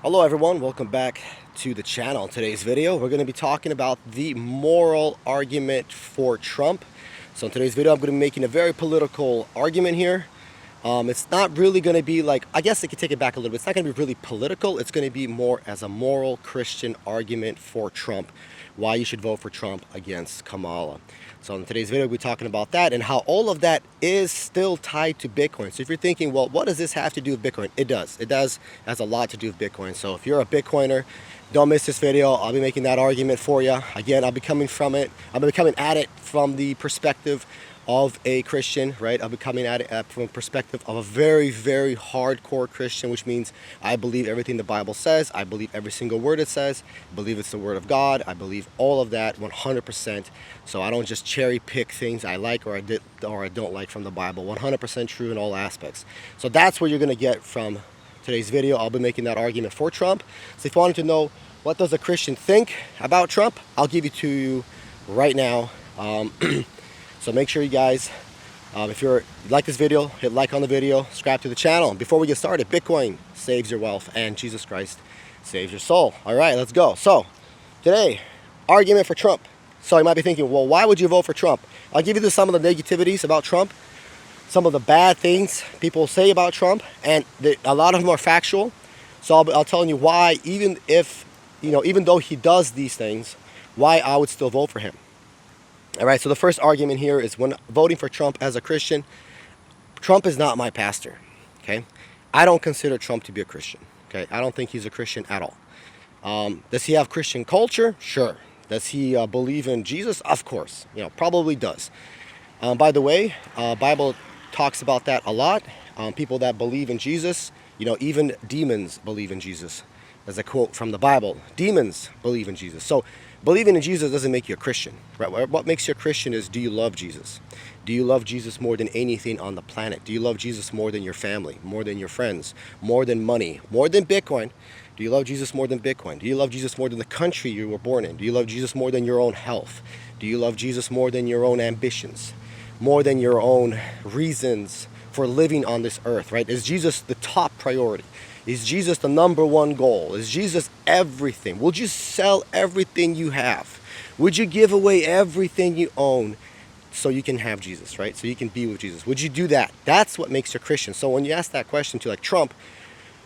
Hello everyone, welcome back to the channel. In today's video, we're going to be talking about the moral argument for Trump. So in today's video, I'm going to be making a very political argument here. It's not really going to be like, I guess I could take it back a little bit. It's not going to be really political. It's going to be more as a moral Christian argument for Trump, why you should vote for Trump against Kamala. So in today's video, we'll be talking about that and how all of that is still tied to Bitcoin. So if you're thinking, well, what does this have to do with Bitcoin? It does. It has a lot to do with Bitcoin. So if you're a Bitcoiner, don't miss this video. I'll be making that argument for you. Again, I'll be coming at it from the perspective of a Christian, right? I'll be coming at it from a perspective of a very, very hardcore Christian, which means I believe everything the Bible says. I believe every single word it says. I believe it's the word of God. I believe all of that 100%. So I don't just cherry pick things I like or I don't like from the Bible. 100% true in all aspects. So that's what you're going to get from today's video. I'll be making that argument for Trump. So if you wanted to know what does a Christian think about Trump, I'll give it to you right now. So make sure you guys, if you like this video, hit like on the video, subscribe to the channel. And before we get started, Bitcoin saves your wealth and Jesus Christ saves your soul. All right, let's go. So today, argument for Trump. So you might be thinking, well, why would you vote for Trump? I'll give you some of the negativities about Trump, some of the bad things people say about Trump, and a lot of them are factual. So I'll tell you why, even though he does these things, why I would still vote for him. All right, so the first argument here is when voting for Trump as a Christian, Trump is not my pastor, okay? I don't consider Trump to be a Christian, okay? I don't think he's a Christian at all. Does he have Christian culture? Sure. Does he believe in Jesus? Of course, probably does. By the way, Bible talks about that a lot. People that believe in Jesus, even demons believe in Jesus. As a quote from the Bible, demons believe in Jesus. So believing in Jesus doesn't make you a Christian, right? What makes you a Christian is, do you love Jesus? Do you love Jesus more than anything on the planet? Do you love Jesus more than your family, more than your friends, more than money, more than Bitcoin? Do you love Jesus more than Bitcoin? Do you love Jesus more than the country you were born in? Do you love Jesus more than your own health? Do you love Jesus more than your own ambitions, more than your own reasons for living on this earth, right? Is Jesus the top priority? Is Jesus the number one goal? Is Jesus everything? Would you sell everything you have? Would you give away everything you own so you can have Jesus, right? So you can be with Jesus. Would you do that? That's what makes you a Christian. So when you ask that question to like Trump,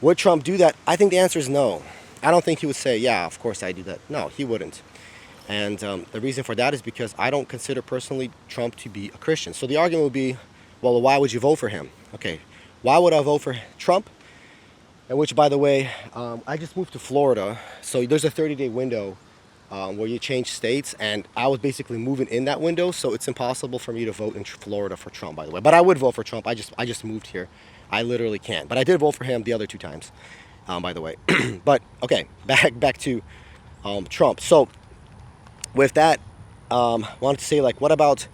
would Trump do that? I think the answer is no. I don't think he would say, yeah, of course I do that. No, he wouldn't. And the reason for that is because I don't consider personally Trump to be a Christian. So the argument would be, well, why would you vote for him? Okay, why would I vote for Trump? And which, by the way, I just moved to Florida, so there's a 30-day window where you change states, and I was basically moving in that window, so it's impossible for me to vote in Florida for Trump, by the way. But I would vote for Trump. I just moved here. I literally can't. But I did vote for him the other 2 times, by the way. But okay, back to Trump. So with that, wanted to say, like, what about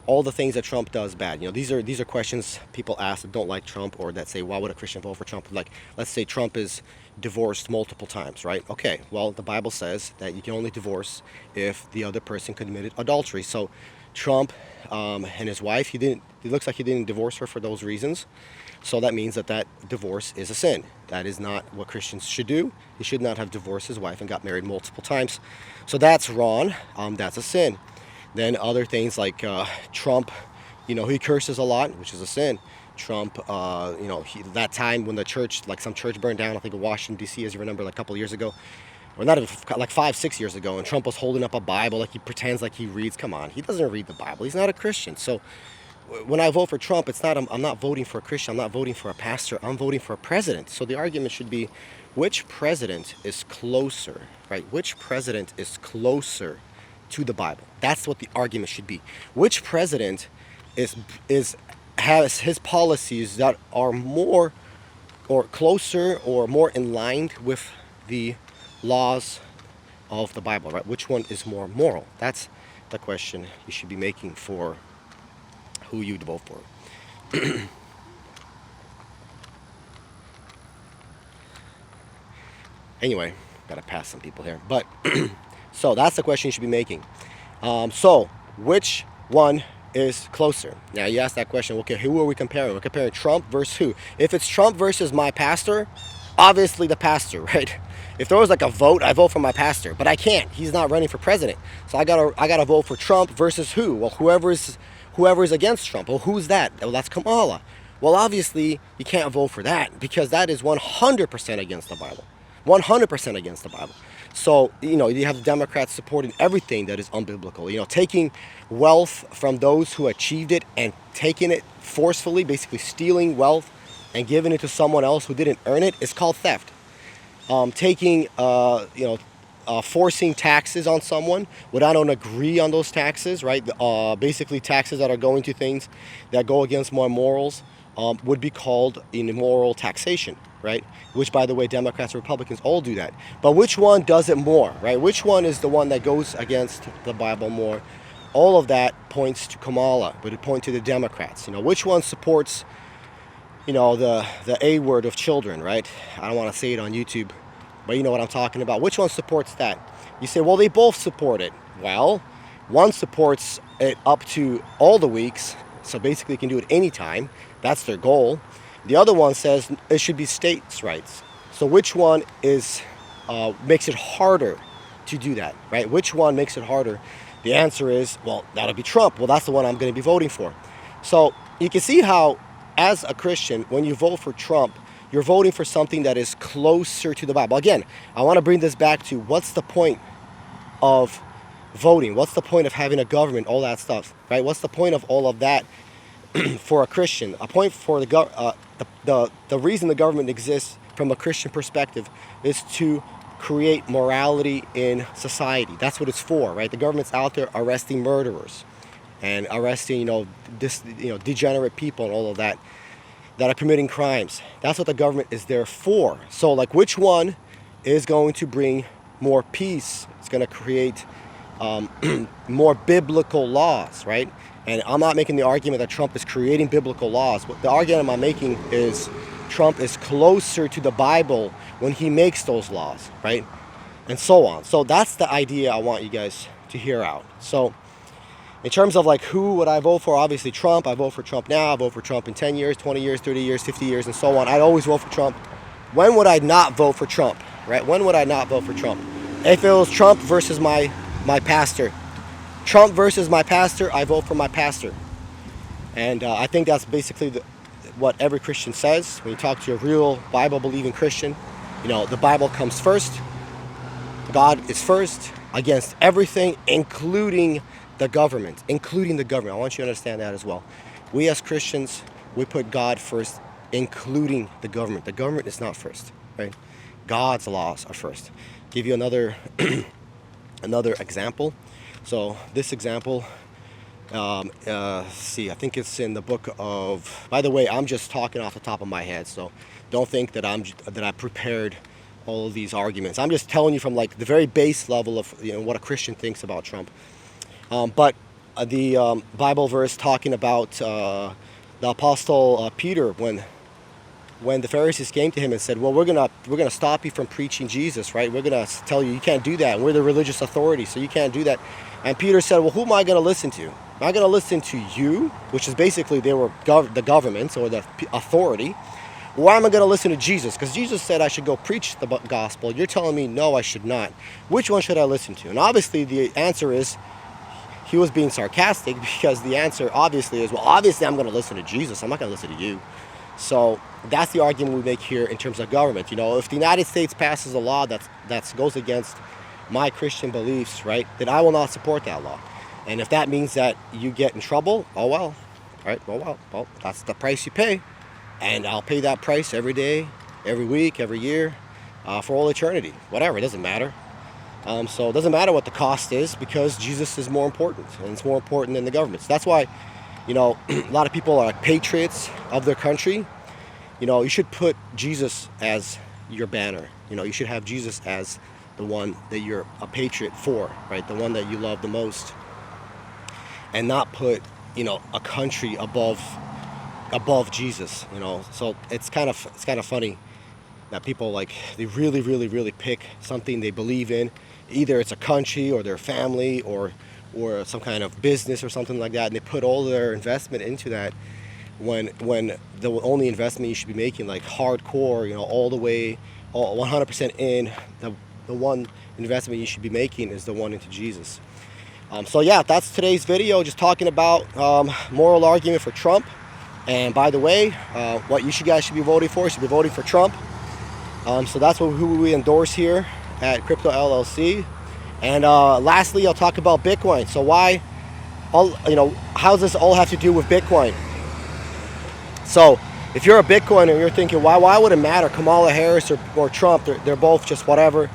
all the things that Trump does bad? These are questions people ask that don't like Trump, or that say, why would a Christian vote for Trump? Like, let's say Trump is divorced multiple times, right? Okay, well, the Bible says that you can only divorce if the other person committed adultery. So Trump and his wife, it looks like he didn't divorce her for those reasons. So that means that divorce is a sin. That is not what Christians should do. He should not have divorced his wife and got married multiple times. So that's wrong. That's a sin. Then other things like Trump, he curses a lot, which is a sin. Trump, that time when the church, like some church burned down, I think in Washington, D.C., as you remember, like a couple of years ago, or not even, like 5-6 years ago, and Trump was holding up a Bible, like he pretends like he reads. Come on, he doesn't read the Bible. He's not a Christian. So when I vote for Trump, I'm not voting for a Christian. I'm not voting for a pastor. I'm voting for a president. So the argument should be, which president is closer, right? Which president is closer to the Bible? That's what the argument should be. Which president has his policies that are more or closer or more in line with the laws of the Bible, right? Which one is more moral? That's the question you should be making for who you'd vote for. Anyway, gotta pass some people here, but so that's the question you should be making. So which one is closer? Now you ask that question, okay, who are we comparing? We're comparing Trump versus who? If it's Trump versus my pastor, Obviously the pastor, right? If there was like a vote, I vote for my pastor, but I can't. He's not running for president. So I gotta vote for Trump versus who? Well, whoever's against Trump. Well, who's that? Well, that's Kamala. Well, obviously you can't vote for that because that is 100% against the Bible. 100% against the Bible. So, you have the Democrats supporting everything that is unbiblical. Taking wealth from those who achieved it and taking it forcefully, basically stealing wealth and giving it to someone else who didn't earn it is called theft. Forcing taxes on someone when I don't agree on those taxes, right? Basically taxes that are going to things that go against my morals would be called immoral taxation, right? Which, by the way, Democrats and Republicans all do that. But which one does it more, right? Which one is the one that goes against the Bible more? All of that points to Kamala, but it points to the Democrats. Which one supports, the A word of children, right? I don't want to say it on YouTube, but you know what I'm talking about. Which one supports that? You say, well, they both support it. Well, one supports it up to all the weeks, so basically you can do it anytime. That's their goal. The other one says it should be states' rights. So which one makes it harder to do that, right? Which one makes it harder? The answer is, well, that'll be Trump. Well, that's the one I'm going to be voting for. So you can see how, as a Christian, when you vote for Trump, you're voting for something that is closer to the Bible. Again, I want to bring this back to what's the point of voting? What's the point of having a government? All that stuff, right? What's the point of all of that for a Christian? A point for the reason the government exists from a Christian perspective is to create morality in society. That's what it's for, right? The government's out there arresting murderers and arresting, degenerate people and all of that are committing crimes. That's what the government is there for. So, like, which one is going to bring more peace? It's going to create more biblical laws, right? And I'm not making the argument that Trump is creating biblical laws. But the argument I'm making is Trump is closer to the Bible when he makes those laws, right? And so on. So that's the idea I want you guys to hear out. So in terms of like who would I vote for, obviously Trump. I vote for Trump now. I vote for Trump in 10 years, 20 years, 30 years, 50 years, and so on. I'd always vote for Trump. When would I not vote for Trump, right? When would I not vote for Trump? If it was Trump versus my pastor. Trump versus my pastor, I vote for my pastor. And I think that's basically what every Christian says. When you talk to a real Bible-believing Christian, the Bible comes first. God is first against everything, including the government. I want you to understand that as well. We as Christians, we put God first, including the government. The government is not first, right? God's laws are first. Give you another another example. So this example, see, I think it's in the book of. By the way, I'm just talking off the top of my head, so don't think that I prepared all of these arguments. I'm just telling you from like the very base level of what a Christian thinks about Trump. But the Bible verse talking about the apostle Peter when the Pharisees came to him and said, well, we're gonna stop you from preaching Jesus, right? We're gonna tell you can't do that. We're the religious authority, so you can't do that. And Peter said, well, who am I gonna listen to? Am I gonna listen to you, which is basically they were the government or the authority, or am I gonna listen to Jesus? Because Jesus said I should go preach the gospel. You're telling me no, I should not. Which one should I listen to? And obviously the answer is he was being sarcastic, because the answer obviously is, well, obviously I'm gonna listen to Jesus. I'm not gonna listen to you. So that's the argument we make here in terms of government. If the United States passes a law that goes against my Christian beliefs, right, then I will not support that law. And if that means that you get in trouble, oh well, all right, well, that's the price you pay. And I'll pay that price every day, every week, every year, for all eternity. Whatever, it doesn't matter. So it doesn't matter what the cost is, because Jesus is more important, and it's more important than the government. So that's why a lot of people are patriots of their country. You should put Jesus as your banner. You should have Jesus as the one that you're a patriot for, right? The one that you love the most. And not put, a country above Jesus, So it's kind of funny that people they really, really, really pick something they believe in. Either it's a country or their family or some kind of business or something like that, and they put all their investment into that. when the only investment you should be making, like hardcore, all the way, all 100% in, the one investment you should be making is the one into Jesus. So yeah, that's today's video, just talking about moral argument for Trump. And by the way, what you guys should be voting for, you should be voting for Trump. So that's who we endorse here at Crypto LLC. And lastly, I'll talk about Bitcoin. So how does this all have to do with Bitcoin? So if you're a Bitcoiner and you're thinking, why would it matter, Kamala Harris or Trump? They're both just whatever.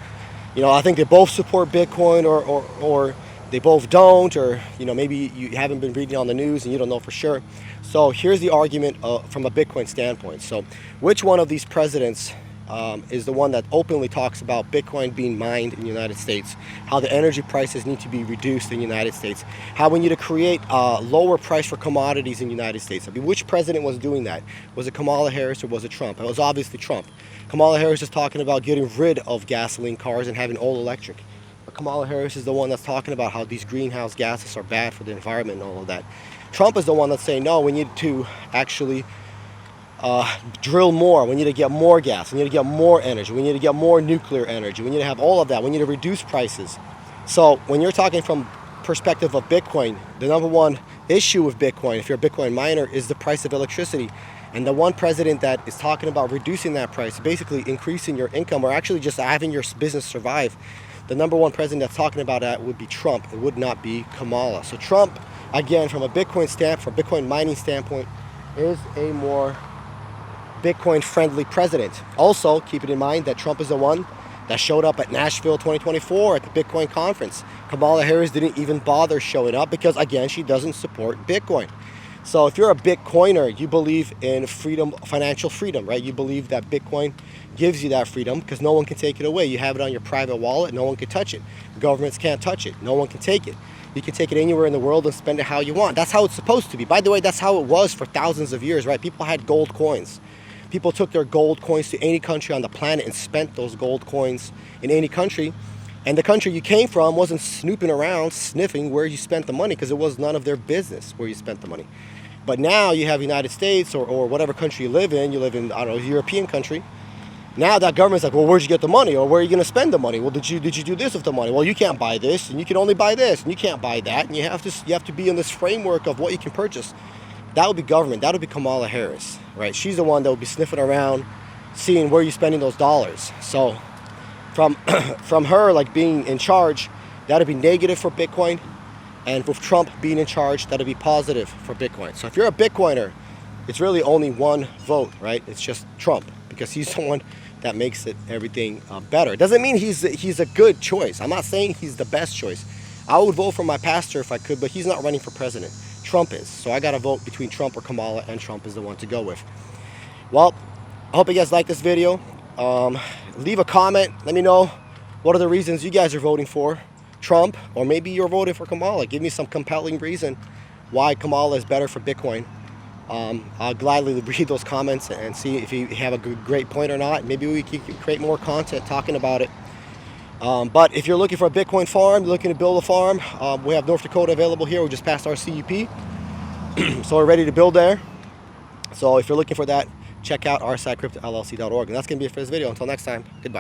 I think they both support Bitcoin or they both don't, or maybe you haven't been reading on the news and you don't know for sure. So here's the argument from a Bitcoin standpoint. So which one of these presidents is the one that openly talks about Bitcoin being mined in the United States, how the energy prices need to be reduced in the United States, how we need to create a lower price for commodities in the United States? I mean, which president was doing that? Was it Kamala Harris or was it Trump? It was obviously Trump. Kamala Harris is talking about getting rid of gasoline cars and having all electric. But Kamala Harris is the one that's talking about how these greenhouse gases are bad for the environment and all of that. Trump is the one that's saying, no, we need to actually drill more. We need to get more gas. We need to get more energy. We need to get more nuclear energy. We need to have all of that. We need to reduce prices. So when you're talking from perspective of Bitcoin, the number one issue with Bitcoin, if you're a Bitcoin miner, is the price of electricity. And the one president that is talking about reducing that price, basically increasing your income or actually just having your business survive, the number one president that's talking about that would be Trump. It would not be Kamala. So Trump, again, from a Bitcoin mining standpoint, is a more Bitcoin-friendly president. Also, keep it in mind that Trump is the one that showed up at Nashville 2024 at the Bitcoin conference. Kamala Harris didn't even bother showing up because, again, she doesn't support Bitcoin. So if you're a Bitcoiner, you believe in freedom, financial freedom, right? You believe that Bitcoin gives you that freedom because no one can take it away. You have it on your private wallet. No one can touch it. Governments can't touch it. No one can take it. You can take it anywhere in the world and spend it how you want. That's how it's supposed to be. By the way, that's how it was for thousands of years, right? People had gold coins. People took their gold coins to any country on the planet and spent those gold coins in any country. And the country you came from wasn't snooping around, sniffing where you spent the money because it was none of their business where you spent the money. But now you have United States or whatever country you live in, I don't know, a European country. Now that government's like, well, where'd you get the money? Or where are you going to spend the money? Well, did you do this with the money? Well, you can't buy this, and you can only buy this, and you can't buy that. And you have to be in this framework of what you can purchase. That would be government. That would be Kamala Harris, right? She's the one that would be sniffing around, seeing where you're spending those dollars. So from her, like, being in charge, that would be negative for Bitcoin. And with Trump being in charge, that would be positive for Bitcoin. So if you're a Bitcoiner, it's really only one vote, right? It's just Trump, because he's the one that makes everything better. It doesn't mean he's a good choice. I'm not saying he's the best choice. I would vote for my pastor if I could, but he's not running for president. Trump is. So I got to vote between Trump or Kamala, and Trump is the one to go with. Well, I hope you guys like this video. Leave a comment. Let me know what are the reasons you guys are voting for Trump, or maybe you're voting for Kamala. Give me some compelling reason why Kamala is better for Bitcoin. I'll gladly read those comments and see if you have a great point or not. Maybe we can create more content talking about it. But if you're looking for a Bitcoin farm, looking to build a farm, we have North Dakota available here. We just passed our CUP, so we're ready to build there. So if you're looking for that, check out our site, cryptollc.org. And that's going to be it for this video. Until next time, goodbye.